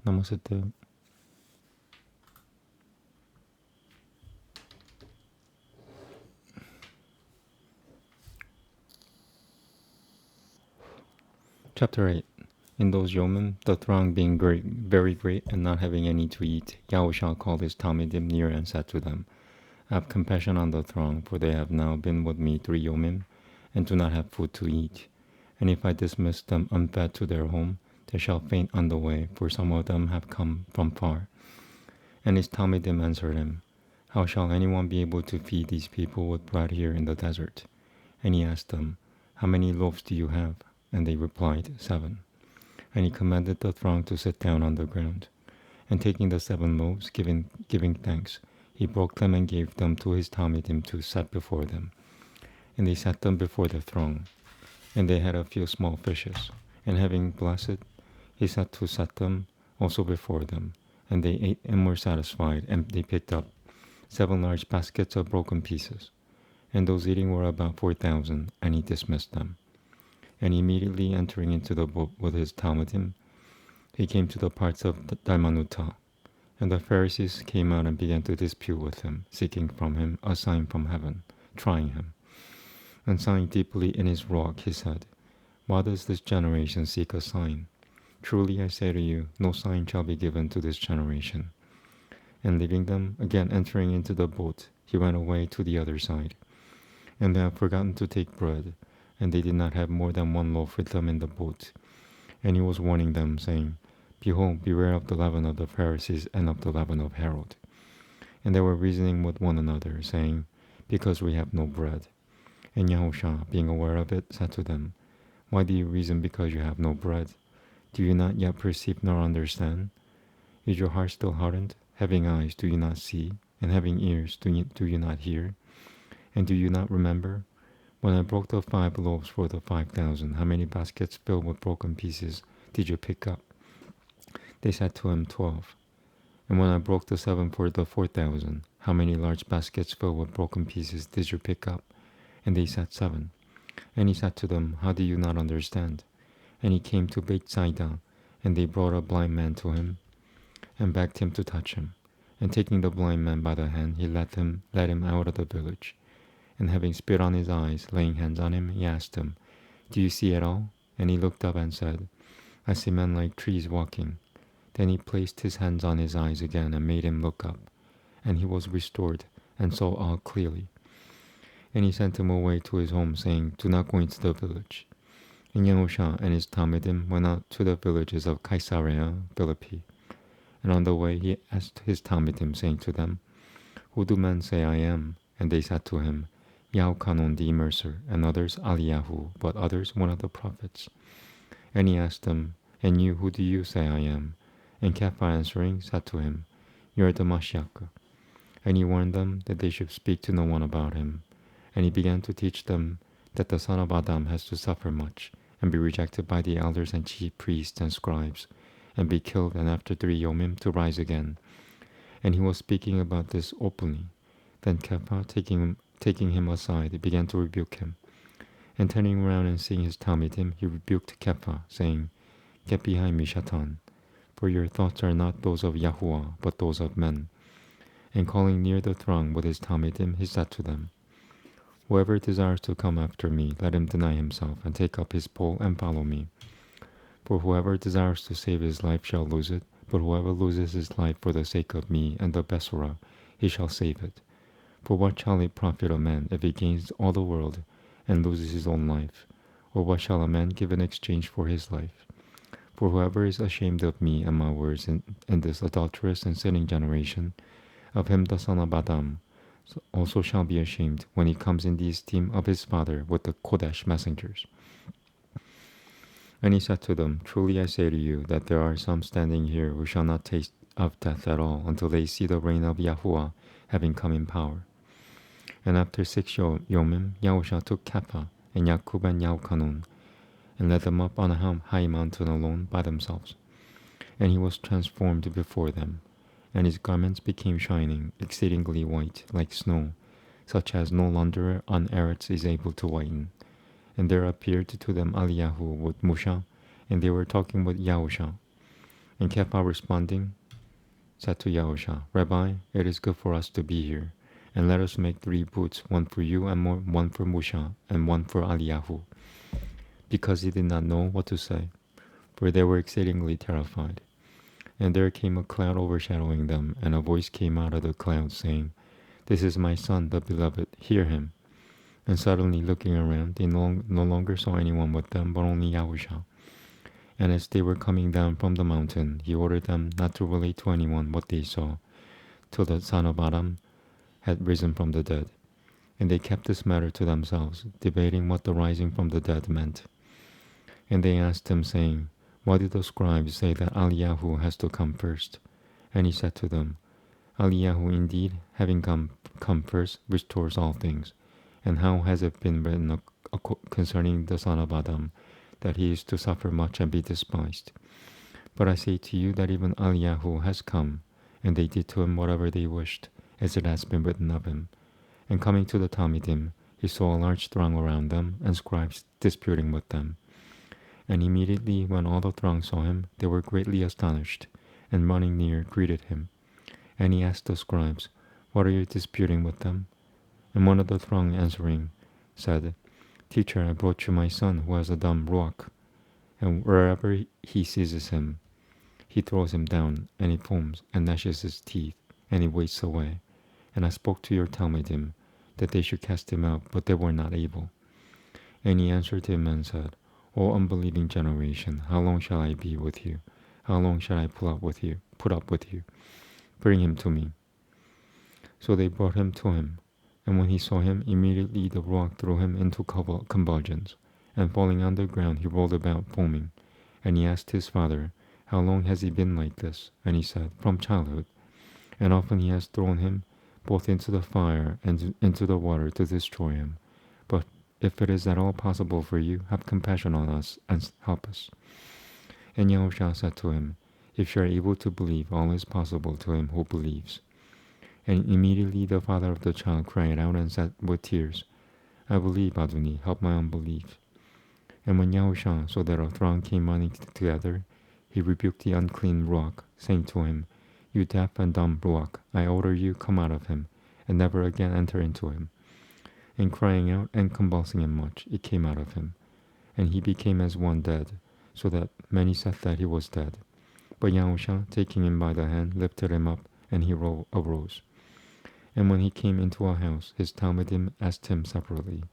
넘었을 때 Chapter 8. In those yeomen, the throng being very great and not having any to eat, Yah-ooh-sha called his talmidim near and said to them, have compassion on the throng, for they have now been with me 3 yeomen, and do not have food to eat. And if I dismiss them unfed to their home, they shall faint on the way, for some of them have come from far. And his talmidim answered him, how shall anyone be able to feed these people with bread here in the desert? And he asked them, how many loaves do you have? And they replied, 7. And he commanded the throng to sit down on the ground. And taking the 7 loaves, giving thanks, he broke them and gave them to his talmidim to set before them. And they set them before the throng. And they had a few small fishes. And having blessed, he said to set them also before them. And they ate and were satisfied, and they picked up 7 large baskets of broken pieces. And those eating were about 4,000, and he dismissed them. And immediately entering into the boat with his talmidim, he came to the parts of Dalmanuta. And the Pharisees came out and began to dispute with him, seeking from him a sign from heaven, trying him. And sighing deeply in his wrath, he said, why does this generation seek a sign? Truly I say to you, no sign shall be given to this generation. And leaving them, again entering into the boat, he went away to the other side. And they had forgotten to take bread, and they did not have more than 1 loaf with them in the boat. And he was warning them, saying, behold, beware of the leaven of the Pharisees and of the leaven of Herod. And they were reasoning with one another, saying, because we have no bread. And Yah-ooh-sha, being aware of it, said to them, why do you reason because you have no bread? Do you not yet perceive nor understand? Is your heart still hardened? Having eyes, do you not see? And having ears, do you not hear? And do you not remember? When I broke the 5 loaves for the 5,000, how many baskets filled with broken pieces did you pick up? They said to him, 12. And when I broke the 7 for the 4,000, how many large baskets filled with broken pieces did you pick up? And they said, 7. And he said to them, how do you not understand? And he came to Bethsaida, and they brought a blind man to him, and begged him to touch him. And taking the blind man by the hand, he led him out of the village. And having spit on his eyes, laying hands on him, he asked him, do you see at all? And he looked up and said, I see men like trees walking. Then he placed his hands on his eyes again and made him look up. And he was restored, and saw all clearly. And he sent him away to his home, saying, do not go into the village. And Yah-ooh-sha and his talmidim went out to the villages of Caesarea Philippi. And on the way he asked his talmidim, saying to them, who do men say I am? And they said to him, Yahuchanan the immerser, and others Eliyahu, but others one of the prophets. And he asked them, and you, who do you say I am? And Kepha answering said to him, you are the Mashiach. And he warned them that they should speak to no one about him. And he began to teach them that the son of Adam has to suffer much, and be rejected by the elders and chief priests and scribes, and be killed, and after 3 yomim to rise again. And he was speaking about this openly. Then Kepha, taking him aside, began to rebuke him. And turning around and seeing his talmidim, he rebuked Kepha, saying, get behind me, Shatan, for your thoughts are not those of Yahuwah, but those of men. And calling near the throng with his talmidim, he said to them, whoever desires to come after me, let him deny himself, and take up his pole, and follow me. For whoever desires to save his life shall lose it, but whoever loses his life for the sake of me and the Besorah, he shall save it. For what shall it profit a man if he gains all the world and loses his own life? Or what shall a man give in exchange for his life? For whoever is ashamed of me and my words in this adulterous and sinning generation, of him the son of Adam also shall be ashamed when he comes in the esteem of his Father with the Kodesh messengers. And he said to them, truly I say to you that there are some standing here who shall not taste of death at all until they see the reign of Yahuwah having come in power. And after 6 yomim, Yah-ooh-sha took Kepha and Yakub and Yahuchanan, and led them up on a high mountain alone by themselves. And he was transformed before them, and his garments became shining, exceedingly white, like snow, such as no launderer on earth is able to whiten. And there appeared to them Eliyahu with Musha, and they were talking with Yah-ooh-sha. And Kepha responding said to Yah-ooh-sha, Rabbi, it is good for us to be here, and let us make 3 booths, one for you and one for Musha, and one for Eliyahu, because he did not know what to say, for they were exceedingly terrified. And there came a cloud overshadowing them, and a voice came out of the cloud, saying, This is my son, the beloved, hear him. And suddenly looking around, they no longer saw anyone with them, but only Yah-ooh-sha. And as they were coming down from the mountain, he ordered them not to relate to anyone what they saw, till the son of Adam had risen from the dead. And they kept this matter to themselves, debating what the rising from the dead meant. And they asked him, saying, Why do the scribes say that Eliyahu has to come first? And he said to them, Eliyahu indeed, having come first, restores all things. And how has it been written concerning the son of Adam, that he is to suffer much and be despised? But I say to you that even Eliyahu has come, and they did to him whatever they wished, as it has been written of him. And coming to the Talmidim, he saw a large throng around them, and scribes disputing with them. And immediately when all the throng saw him, they were greatly astonished, and running near greeted him. And he asked the scribes, What are you disputing with them? And one of the throng answering said, Teacher, I brought you my son who has a dumb ruach, and wherever he seizes him, he throws him down, and he foams and gnashes his teeth, and he wastes away. And I spoke to your Talmidim that they should cast him out, but they were not able. And he answered him and said, O unbelieving generation, how long shall I be with you? How long shall I put up with you? Bring him to me. So they brought him to him. And when he saw him, immediately the ruach threw him into convulsions. And falling on the ground, he rolled about foaming. And he asked his father, How long has he been like this? And he said, From childhood. And often he has thrown him both into the fire and into the water to destroy him. But if it is at all possible for you, have compassion on us and help us. And Yah-ooh-sha said to him, If you are able to believe, all is possible to him who believes. And immediately the father of the child cried out and said with tears, I believe, Adoni, help my unbelief. And when Yah-ooh-sha saw that a throng came running together, he rebuked the unclean ruach, saying to him, You deaf and dumb ruach, I order you, come out of him, and never again enter into him. And crying out and convulsing him much, it came out of him. And he became as one dead, so that many said that he was dead. But Yah-ooh-sha, taking him by the hand, lifted him up, and he arose. And when he came into a house, his Talmidim asked him separately,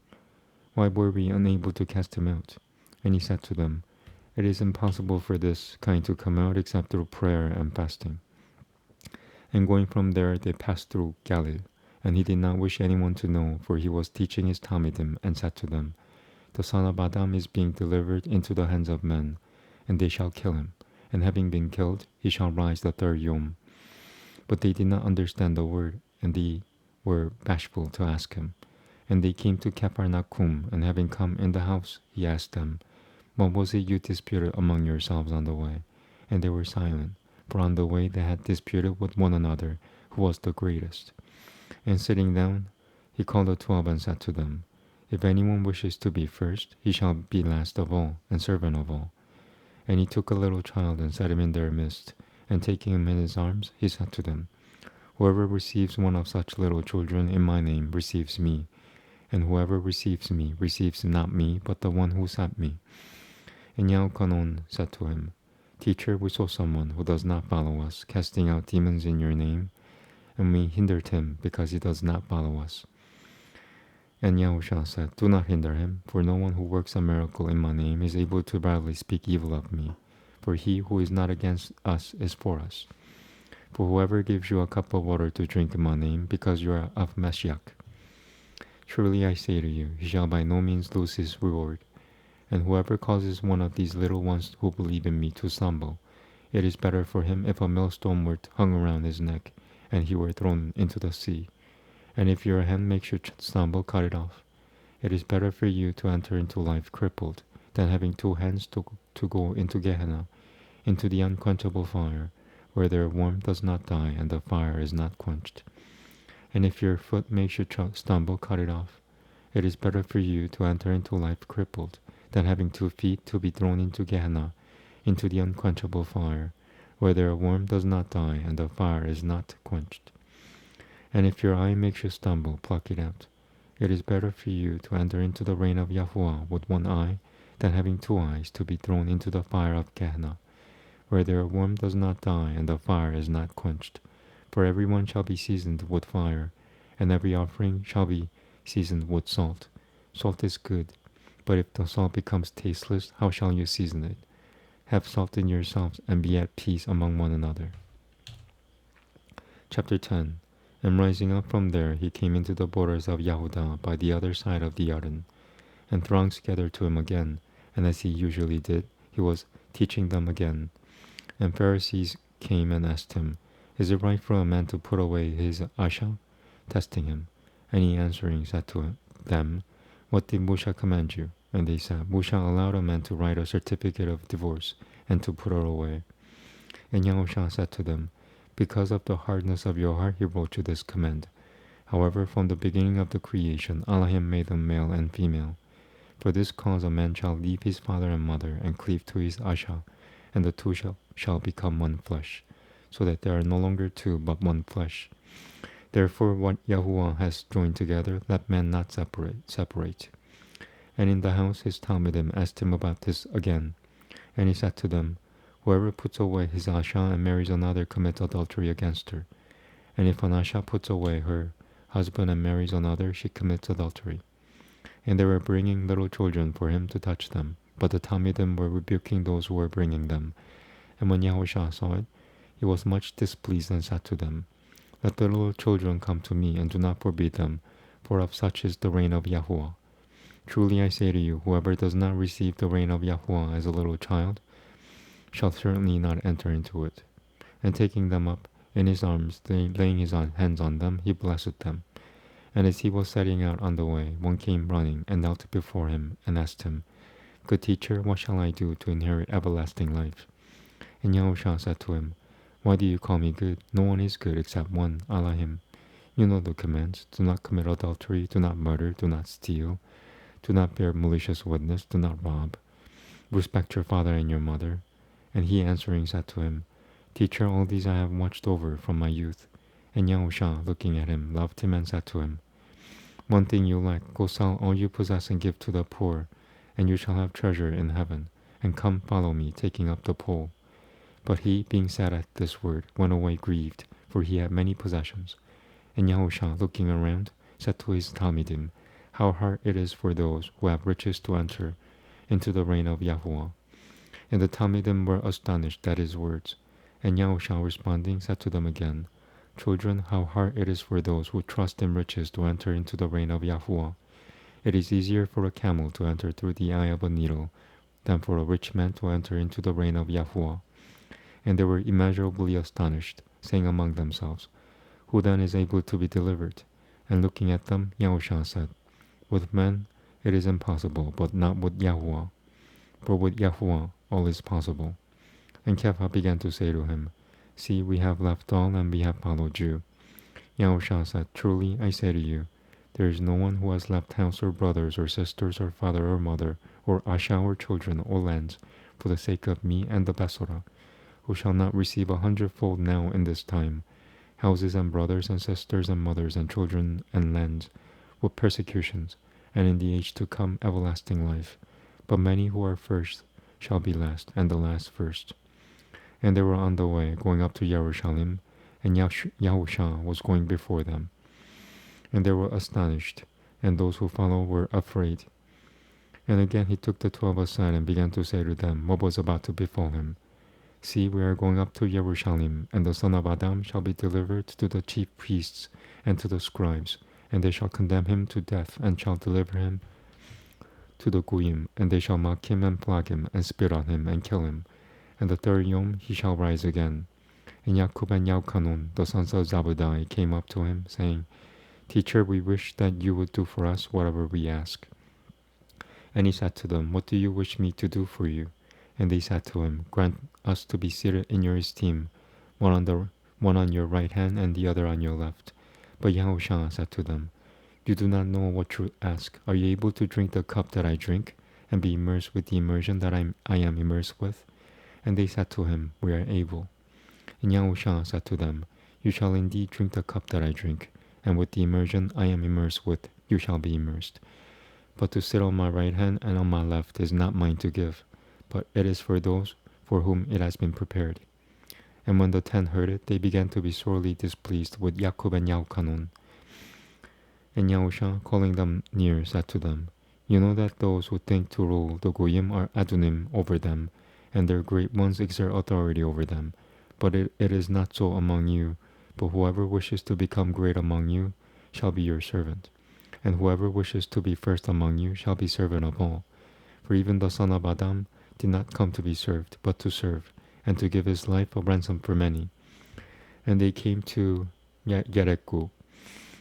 Why were we unable to cast him out? And he said to them, It is impossible for this kind to come out except through prayer and fasting. And going from there, they passed through Galilee. And he did not wish anyone to know, for he was teaching his Talmidim, and said to them, The son of Adam is being delivered into the hands of men, and they shall kill him. And having been killed, he shall rise the third yom. But they did not understand the word, and they were bashful to ask him. And they came to Capernaum, and having come in the house, he asked them, What was it you disputed among yourselves on the way? And they were silent, for on the way they had disputed with one another, who was the greatest. And sitting down, he called the 12 and said to them, If anyone wishes to be first, he shall be last of all, and servant of all. And he took a little child and set him in their midst, and taking him in his arms, he said to them, Whoever receives one of such little children in my name receives me, and whoever receives me receives not me, but the one who sent me. And Yahukanon said to him, Teacher, we saw someone who does not follow us, casting out demons in your name, and we hindered him because he does not follow us. And Yah-ooh-sha said, Do not hinder him, for no one who works a miracle in my name is able to proudly speak evil of me, for he who is not against us is for us. For whoever gives you a cup of water to drink in my name, because you are of Mashiach, truly I say to you, he shall by no means lose his reward. And whoever causes one of these little ones who believe in me to stumble, it is better for him if a millstone were hung around his neck, and he were thrown into the sea. And if your hand makes you stumble, cut it off. It is better for you to enter into life crippled, than having 2 hands to go into Gehenna, into the unquenchable fire, where their warmth does not die and the fire is not quenched. And if your foot makes you stumble, cut it off. It is better for you to enter into life crippled, than having 2 feet to be thrown into Gehenna, into the unquenchable fire, where their worm does not die and the fire is not quenched. And if your eye makes you stumble, pluck it out. It is better for you to enter into the reign of Yahuwah with one eye than having two eyes to be thrown into the fire of Gehenna, where their worm does not die and the fire is not quenched. For everyone shall be seasoned with fire, and every offering shall be seasoned with salt. Salt is good, but if the salt becomes tasteless, how shall you season it? Have salt in yourselves and be at peace among one another. Chapter 10. And rising up from there, he came into the borders of Yehuda by the other side of the Jordan, and throngs gathered to him again, and as he usually did, he was teaching them again. And Pharisees came and asked him, Is it right for a man to put away his asha? Testing him. And he answering said to them, What did Moshe command you? And they said, Moshe allowed a man to write a certificate of divorce and to put her away. And Yah-ooh-sha said to them, Because of the hardness of your heart he wrote you this command. However, from the beginning of the creation, Elohim made them male and female. For this cause a man shall leave his father and mother and cleave to his asha, and the two shall become one flesh, so that they are no longer two but one flesh. Therefore what Yahuwah has joined together, let man not separate. And in the house his Talmudim asked him about this again. And he said to them, Whoever puts away his asha and marries another commits adultery against her. And if an asha puts away her husband and marries another, she commits adultery. And they were bringing little children for him to touch them, but the Talmudim were rebuking those who were bringing them. And when Yah-ooh-sha saw it, he was much displeased and said to them, Let the little children come to me, and do not forbid them, for of such is the reign of Yahuwah. Truly I say to you, whoever does not receive the reign of Yahuwah as a little child, shall certainly not enter into it. And taking them up in his arms, laying his hands on them, he blessed them. And as he was setting out on the way, one came running and knelt before him and asked him, Good teacher, what shall I do to inherit everlasting life? And Yah-ooh-sha said to him, Why do you call me good? No one is good except one, Elohim. You know the commands. Do not commit adultery, do not murder, do not steal, do not bear malicious witness, do not rob. Respect your father and your mother. And he answering said to him, Teacher, all these I have watched over from my youth. And Yah-ooh-sha, looking at him, loved him and said to him, One thing you lack, go sell all you possess and give to the poor, and you shall have treasure in heaven. And come, follow me, taking up the pole. But he, being sad at this word, went away grieved, for he had many possessions. And Yah-ooh-sha, looking around, said to his Talmudim, How hard it is for those who have riches to enter into the reign of Yahuwah. And the Talmudim were astonished at his words. And Yah-ooh-sha, responding, said to them again, Children, how hard it is for those who trust in riches to enter into the reign of Yahuwah. It is easier for a camel to enter through the eye of a needle than for a rich man to enter into the reign of Yahuwah. And they were immeasurably astonished, saying among themselves, Who then is able to be delivered? And looking at them, Yah-ooh-sha said, With men it is impossible, but not with Yahuwah. For with Yahuwah all is possible. And Kepha began to say to him, See, we have left all and we have followed you. Yah-ooh-sha said, Truly I say to you, there is no one who has left house or brothers or sisters or father or mother or asha or children or lands for the sake of me and the Besorah, who shall not receive 100-fold now in this time, houses and brothers and sisters and mothers and children and lands, with persecutions, and in the age to come everlasting life. But many who are first shall be last, and the last first. And they were on the way, going up to Jerusalem, and Yah-ooh-sha was going before them. And they were astonished, and those who followed were afraid. And again he took the 12 aside and began to say to them what was about to befall him. See, we are going up to Jerusalem, and the son of Adam shall be delivered to the chief priests and to the scribes, and they shall condemn him to death, and shall deliver him to the Goyim, and they shall mock him and flog him, and spit on him, and kill him. And the third yom he shall rise again. And Jacob and Yauchanan, the sons of Zabudai, came up to him, saying, Teacher, we wish that you would do for us whatever we ask. And he said to them, What do you wish me to do for you? And they said to him, Grant us to be seated in your esteem, one on your right hand and the other on your left. But Yah-ooh-sha said to them, You do not know what you ask. Are you able to drink the cup that I drink, and be immersed with the immersion that I am immersed with? And they said to him, We are able. And Yah-ooh-sha said to them, "You shall indeed drink the cup that I drink, and with the immersion I am immersed with, you shall be immersed. But to sit on my right hand and on my left is not mine to give, but it is for those for whom it has been prepared." And when the 10 heard it, they began to be sorely displeased with Yakub and Yahuchanan. And Yah-ooh-sha, calling them near, said to them, "You know that those who think to rule the goyim are adunim over them, and their great ones exert authority over them. But it is not so among you, but whoever wishes to become great among you shall be your servant. And whoever wishes to be first among you shall be servant of all. For even the son of Adam did not come to be served, but to serve, and to give his life a ransom for many." And they came to Yereku.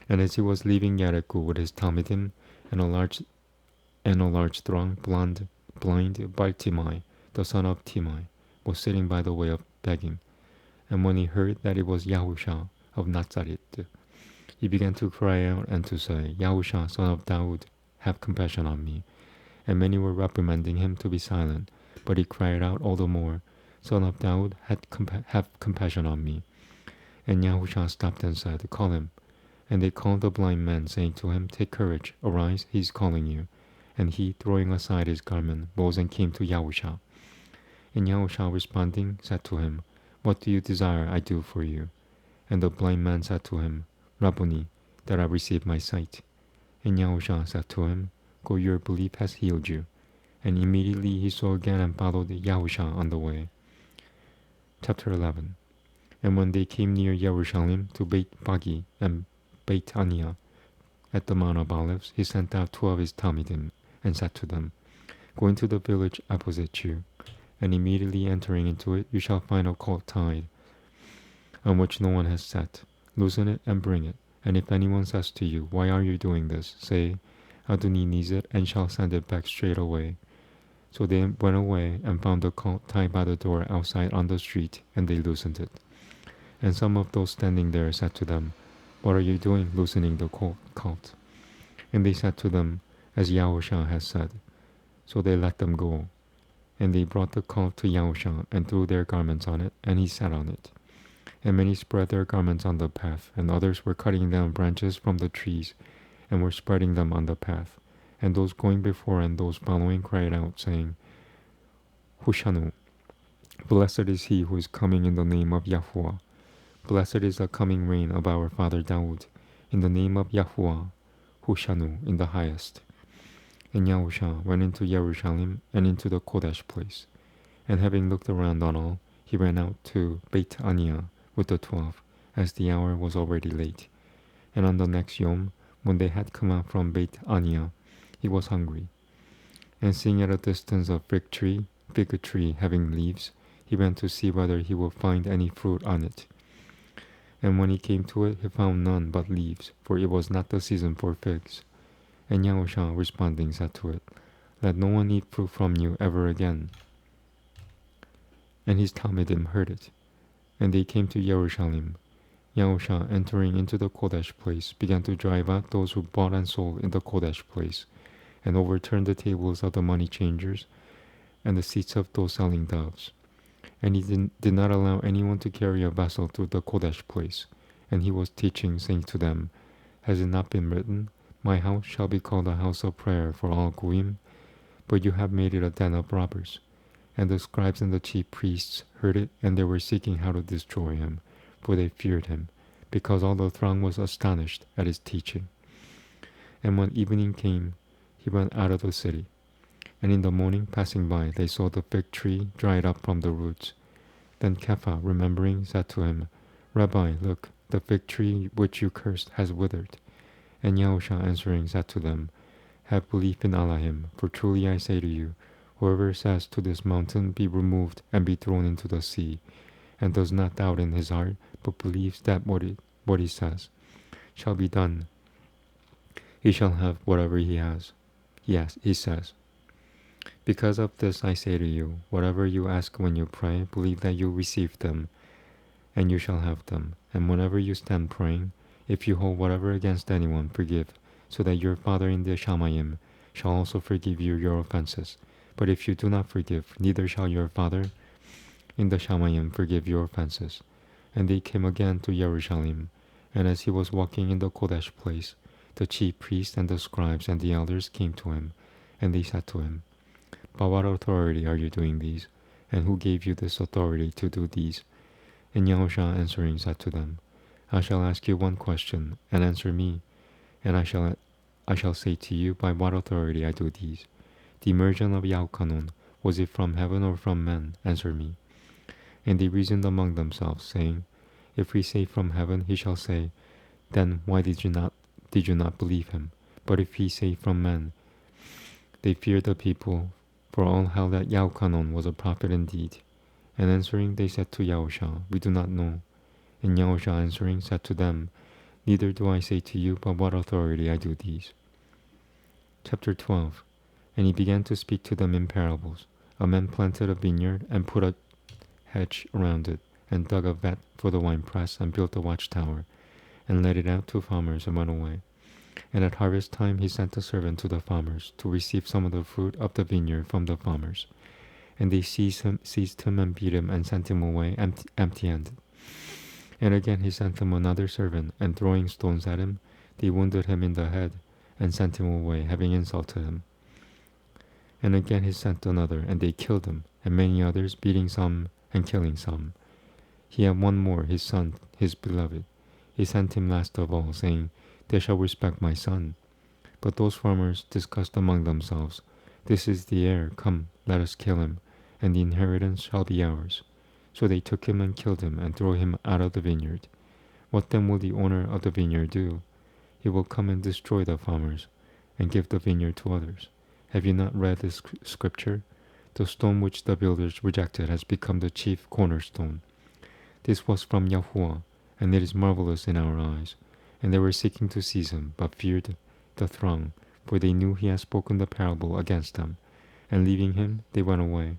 And as he was leaving Yereku with his Talmidim and a large throng, blind Bartimai, the son of Timai, was sitting by the way of begging. And when he heard that it was Yah-ooh-sha of Nazareth, he began to cry out and to say, "Yah-ooh-sha, son of Daud, have compassion on me." And many were reprimanding him to be silent, but he cried out all the more, "Son of Daud, have compassion on me." And Yah-ooh-sha stopped and said, "Call him." And they called the blind man, saying to him, "Take courage, arise, he is calling you." And he, throwing aside his garment, rose and came to Yah-ooh-sha. And Yah-ooh-sha responding said to him, "What do you desire I do for you?" And the blind man said to him, "Rabboni, that I receive my sight." And Yah-ooh-sha said to him, "Go, your belief has healed you." And immediately he saw again and followed Yah-ooh-sha on the way. Chapter 11. And when they came near Jerusalem to Beit Bagi and Beit Ania at the Mount of Olives, he sent out 2 of his Talmidim and said to them, "Go into the village opposite you, and immediately entering into it, you shall find a colt tied, on which no one has sat. Loosen it and bring it. And if anyone says to you, 'Why are you doing this?' say, 'Adoni needs it,' and shall send it back straight away." So they went away and found the colt tied by the door outside on the street, and they loosened it. And some of those standing there said to them, "What are you doing, loosening the colt?" And they said to them, "As Yah-ooh-sha has said." So they let them go. And they brought the colt to Yah-ooh-sha and threw their garments on it, and he sat on it. And many spread their garments on the path, and others were cutting down branches from the trees, and were spreading them on the path. And those going before and those following cried out, saying, "Hoshanu, blessed is he who is coming in the name of Yahuwah. Blessed is the coming reign of our father Daud, in the name of Yahuwah, Hoshanu in the highest." And Yah-ooh-sha went into Jerusalem and into the Kodesh place. And having looked around on all, he ran out to Beit Ania with the 12, as the hour was already late. And on the next Yom, when they had come out from Beit Ania, he was hungry. And seeing at a distance a fig tree having leaves, he went to see whether he would find any fruit on it. And when he came to it, he found none but leaves, for it was not the season for figs. And Yah-ooh-sha responding said to it, "Let no one eat fruit from you ever again." And his Talmidim heard it. And they came to Jerusalem. Yah-ooh-sha, entering into the Kodesh place, began to drive out those who bought and sold in the Kodesh place, and overturned the tables of the money changers and the seats of those selling doves. And he did not allow anyone to carry a vessel through the Kodesh place. And he was teaching, saying to them, "Has it not been written, 'My house shall be called a house of prayer for all goyim'? But you have made it a den of robbers." And the scribes and the chief priests heard it, and they were seeking how to destroy him, for they feared him, because all the throng was astonished at his teaching. And when evening came, he went out of the city. And in the morning, passing by, they saw the fig tree dried up from the roots. Then Kepha, remembering, said to him, "Rabbi, look, the fig tree which you cursed has withered." And Yah-ooh-sha answering said to them, "Have belief in Allahim, for truly I say to you, whoever says to this mountain, 'Be removed and be thrown into the sea,' and does not doubt in his heart, but believes that what he says shall be done, he shall have whatever he says. Because of this I say to you, whatever you ask when you pray, believe that you receive them, and you shall have them. And whenever you stand praying, if you hold whatever against anyone, forgive, so that your Father in the Shamayim shall also forgive you your offenses. But if you do not forgive, neither shall your Father in the Shamayim forgive your offenses." And they came again to Jerusalem. And as he was walking in the Kodesh place, the chief priests and the scribes and the elders came to him, and they said to him, by what authority are you doing these? And who gave you this authority to do these? And Yah-ooh-sha answering said to them, I shall ask you one question, and answer me, and I shall say to you by what authority I do these. The immersion of Yah-kanon, was it from heaven or from men? Answer me. And they reasoned among themselves, saying, if we say from heaven, he shall say, then why did you not believe him? But if he say from men, they feared the people, for all held that Yah-kanon was a prophet indeed. And answering, they said to Yah-ooh-sha, we do not know. And Yah-ooh-sha answering said to them, neither do I say to you by what authority I do these. Chapter 12. And he began to speak to them in parables. A man planted a vineyard and put a hedge around it, and dug a vat for the winepress, and built a watchtower, and let it out to farmers, and went away. And at harvest time he sent a servant to the farmers to receive some of the fruit of the vineyard from the farmers. And they seized him and beat him, and sent him away empty-handed. And again he sent him another servant, and throwing stones at him, they wounded him in the head, and sent him away, having insulted him. And again he sent another, and they killed him, and many others, beating some and killing some. He had one more, his son, his beloved. He sent him last of all, saying, they shall respect my son. But those farmers discussed among themselves, this is the heir, come, let us kill him, and the inheritance shall be ours. So they took him and killed him, and threw him out of the vineyard. What then will the owner of the vineyard do? He will come and destroy the farmers, and give the vineyard to others. Have you not read this scripture? The stone which the builders rejected has become the chief cornerstone. This was from Yahuwah, and it is marvelous in our eyes. And they were seeking to seize him, but feared the throng, for they knew he had spoken the parable against them. And leaving him, they went away.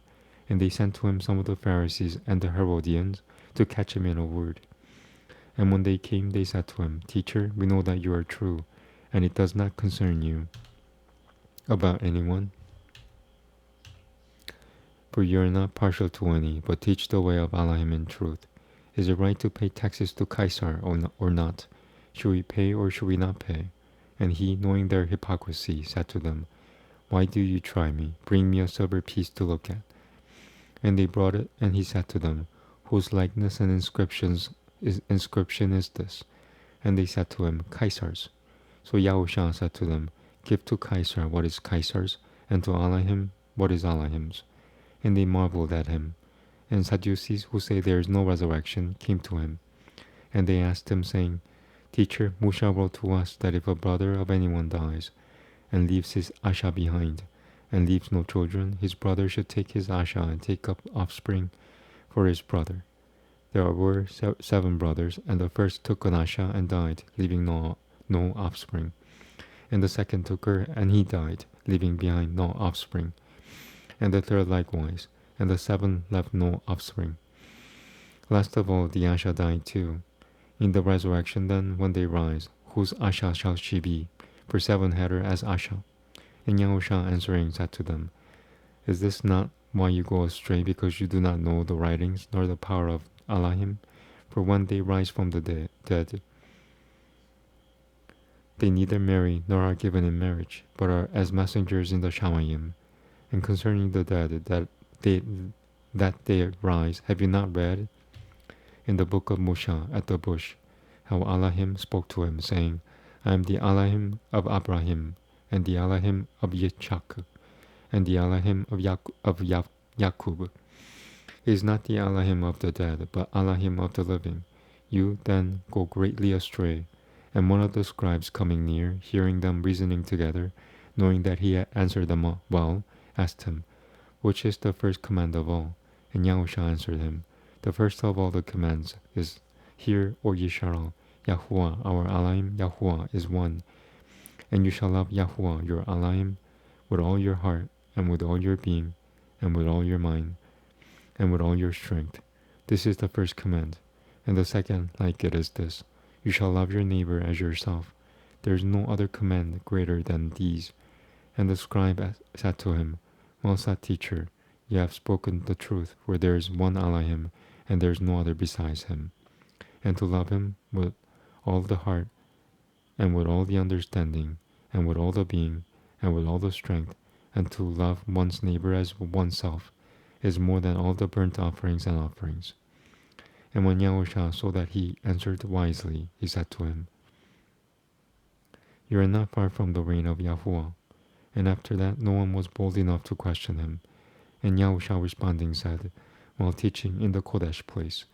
And they sent to him some of the Pharisees and the Herodians to catch him in a word. And when they came, they said to him, Teacher, we know that you are true, and it does not concern you about anyone, for you are not partial to any, but teach the way of Allah in truth. Is it right to pay taxes to Caesar or not? Should we pay or should we not pay? And he, knowing their hypocrisy, said to them, why do you try me? Bring me a silver piece to look at. And they brought it, and he said to them, whose likeness and inscription is this? And they said to him, Caesar's. So Yah-ooh-sha said to them, give to Caesar what is Caesar's, and to Allahim what is Allahim's. And they marveled at him. And Sadducees, who say there is no resurrection, came to him. And they asked him, saying, Teacher, Musa wrote to us that if a brother of anyone dies, and leaves his asha behind, and leaves no children, his brother should take his asha and take up offspring for his brother. There were 7 brothers, and the first took an asha and died, leaving no offspring. And the second took her, and he died, leaving behind no offspring. And the third likewise, and the 7 left no offspring. Last of all, the asha died too. In the resurrection then, when they rise, whose asha shall she be? For 7 had her as asha. And Yah-ooh-sha answering said to them, is this not why you go astray, because you do not know the writings, nor the power of Allahim? For when they rise from the dead, they neither marry nor are given in marriage, but are as messengers in the Shamayim. And concerning the dead, that they rise, have you not read in the book of Musa at the bush, how Allahim spoke to him, saying, I am the Allahim of Abraham, and the Allahim of Yitzchak, and the Allahim of Yaqub. He is not the Allahim of the dead, but Allahim of the living. You then go greatly astray. And one of the scribes coming near, hearing them reasoning together, knowing that he had answered them well, asked him, which is the first command of all? And Yah-ooh-sha answered him, the first of all the commands is, Hear, O Yisrael, Yahuwah, our Allahim, Yahuwah is one. And you shall love Yahuwah, your Allahim, with all your heart, and with all your being, and with all your mind, and with all your strength. This is the first command. And the second like it is this, you shall love your neighbor as yourself. There is no other command greater than these. And the scribe said to him, well said, teacher, you have spoken the truth, for there is one Allahim, and there is no other besides him. and to love him with all the heart, and with all the understanding, and with all the being, and with all the strength, and to love one's neighbor as oneself, is more than all the burnt offerings and offerings. And when Yah-ooh-sha saw that he answered wisely, he said to him, "You are not far from the reign of Yahuwah." And after that no one was bold enough to question him. And Yah-ooh-sha responding said, while teaching in the Kodesh place,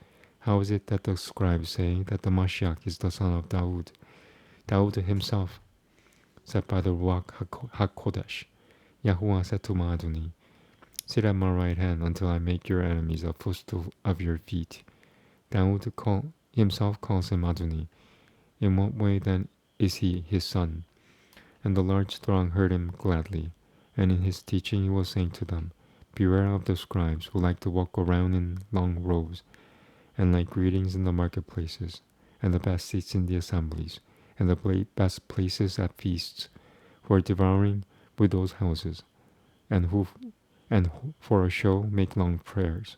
"How is it that the scribes say that the Mashiach is the son of Daud? Daud himself said by the Ruach HaKodesh, Yahuwah said to Ma'aduni, 'Sit at my right hand until I make your enemies a footstool of your feet.' Daud himself calls him Aduni. In what way then is he his son?" And the large throng heard him gladly. And in his teaching he was saying to them, "Beware of the scribes who like to walk around in long rows, and like greetings in the marketplaces, and the best seats in the assemblies, and the best places at feasts, who are devouring widows' houses, and who for a show make long prayers.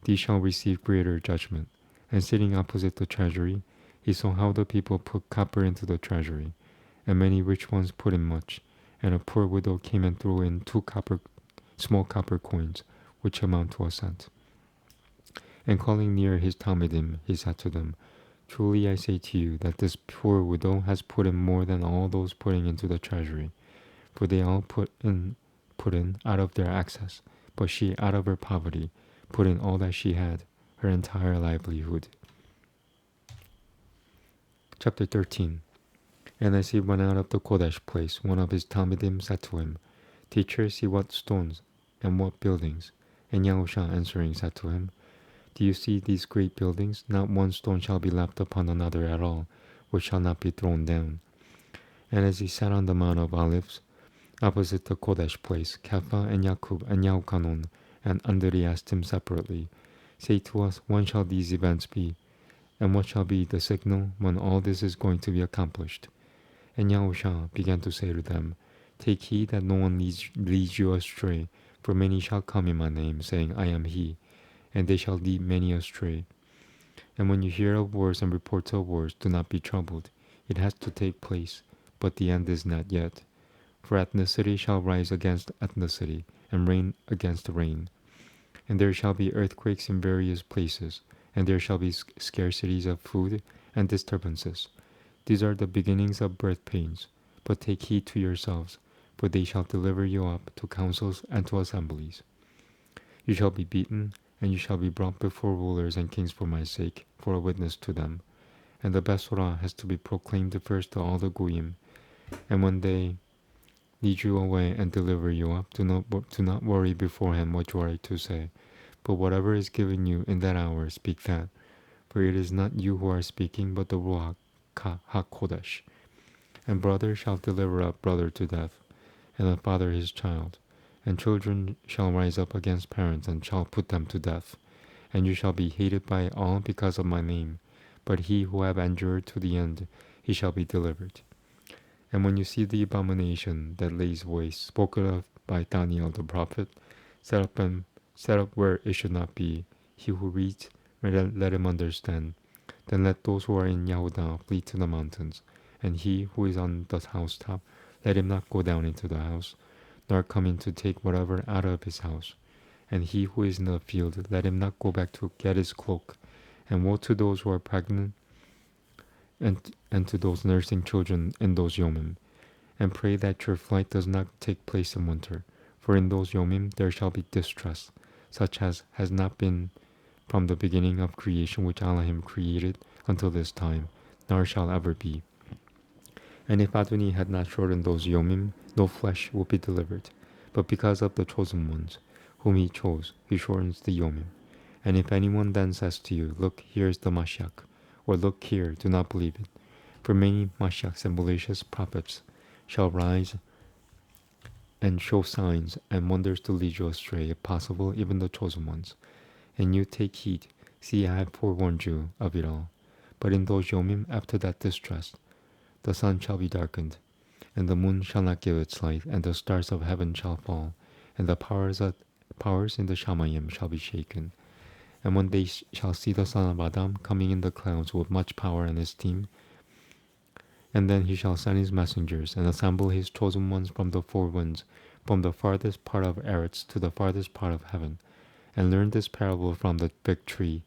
These shall receive greater judgment." And sitting opposite the treasury, he saw how the people put copper into the treasury, and many rich ones put in much, and a poor widow came and threw in 2 small copper coins, which amount to a cent. And calling near his talmidim, he said to them, "Truly I say to you that this poor widow has put in more than all those putting into the treasury, for they all put in out of their excess, but she out of her poverty put in all that she had, her entire livelihood." Chapter 13. And as he went out of the Kodesh place, one of his talmidim said to him, "Teacher, see what stones and what buildings." And Yah-ooh-sha answering said to him, "Do you see these great buildings? Not one stone shall be left upon another at all, which shall not be thrown down." And as he sat on the Mount of Olives, opposite the Kodesh place, Kepha and Yakub and Yahuchanan and Andri asked him separately, "Say to us, when shall these events be? And what shall be the signal when all this is going to be accomplished?" And Yah-ooh-sha began to say to them, "Take heed that no one leads you astray, for many shall come in my name, saying, 'I am he,' and they shall lead many astray. And when you hear of wars and reports of wars, do not be troubled. It has to take place, but the end is not yet. For ethnicity shall rise against ethnicity, and reign against reign. And there shall be earthquakes in various places, and there shall be scarcities of food and disturbances. These are the beginnings of birth pains. But take heed to yourselves, for they shall deliver you up to councils and to assemblies. You shall be beaten, and you shall be brought before rulers and kings for my sake, for a witness to them. And the Besorah has to be proclaimed first to all the Goyim. And when they lead you away and deliver you up, do not worry beforehand what you are to say, but whatever is given you in that hour, speak that. For it is not you who are speaking, but the Ruach HaKodesh. And brother shall deliver up brother to death, and a father his child. And children shall rise up against parents, and shall put them to death. And you shall be hated by all because of my name. But he who have endured to the end, he shall be delivered. And when you see the abomination that lays waste, spoken of by Daniel the prophet, set up where it should not be, he who reads, let him understand. Then let those who are in Yehuda flee to the mountains, and he who is on the housetop, let him not go down into the house, nor come in to take whatever out of his house. And he who is in the field, let him not go back to get his cloak. And woe to those who are pregnant, and to those nursing children in those yomim. And pray that your flight does not take place in winter, for in those yomim there shall be distress, such as has not been from the beginning of creation which Elohim created until this time, nor shall ever be. And if Adoni had not shortened those yomim, no flesh would be delivered. But because of the chosen ones, whom he chose, he shortens the yomim. And if anyone then says to you, look, here is the Mashiach, or look here, do not believe it. For many Mashiachs and malicious prophets shall rise and show signs and wonders to lead you astray, if possible, even the chosen ones. And you take heed, see, I have forewarned you of it all. But in those yomim, after that distress, the sun shall be darkened, and the moon shall not give its light, and the stars of heaven shall fall, and the powers in the Shamayim shall be shaken. And when they shall see the son of Adam coming in the clouds with much power and esteem, and then he shall send his messengers, and assemble his chosen ones from the four winds, from the farthest part of Eretz to the farthest part of heaven, and learn this parable from the fig tree.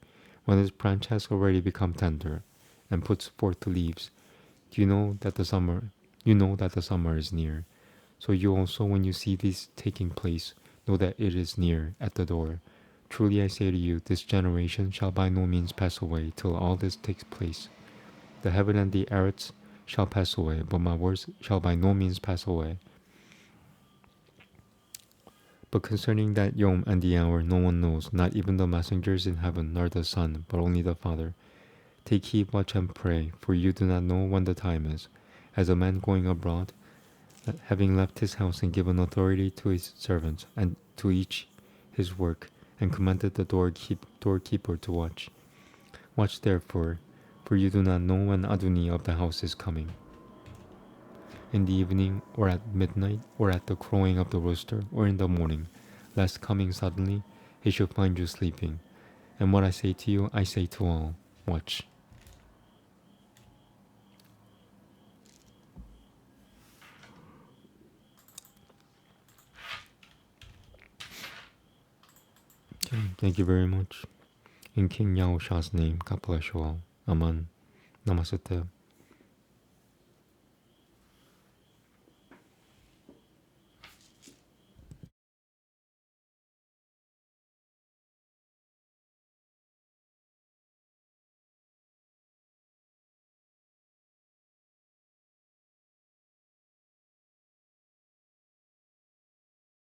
When its branch has already become tender, and puts forth leaves, you know that the summer is near. So you also, when you see this taking place, know that it is near at the door. Truly I say to you, this generation shall by no means pass away till all this takes place. The heaven and the earth shall pass away, but my words shall by no means pass away. But concerning that yom and the hour no one knows, not even the messengers in heaven, nor the Son, but only the Father. Take heed, watch and pray, for you do not know when the time is. As a man going abroad, having left his house and given authority to his servants, and to each his work, and commanded the doorkeeper to watch. Watch therefore, for you do not know when Adoni of the house is coming, in the evening, or at midnight, or at the crowing of the rooster, or in the morning, lest coming suddenly he should find you sleeping. And what I say to you, I say to all, watch. Okay, thank you very much. In King Yah-usha's name, God bless you all. Amen. Namaste.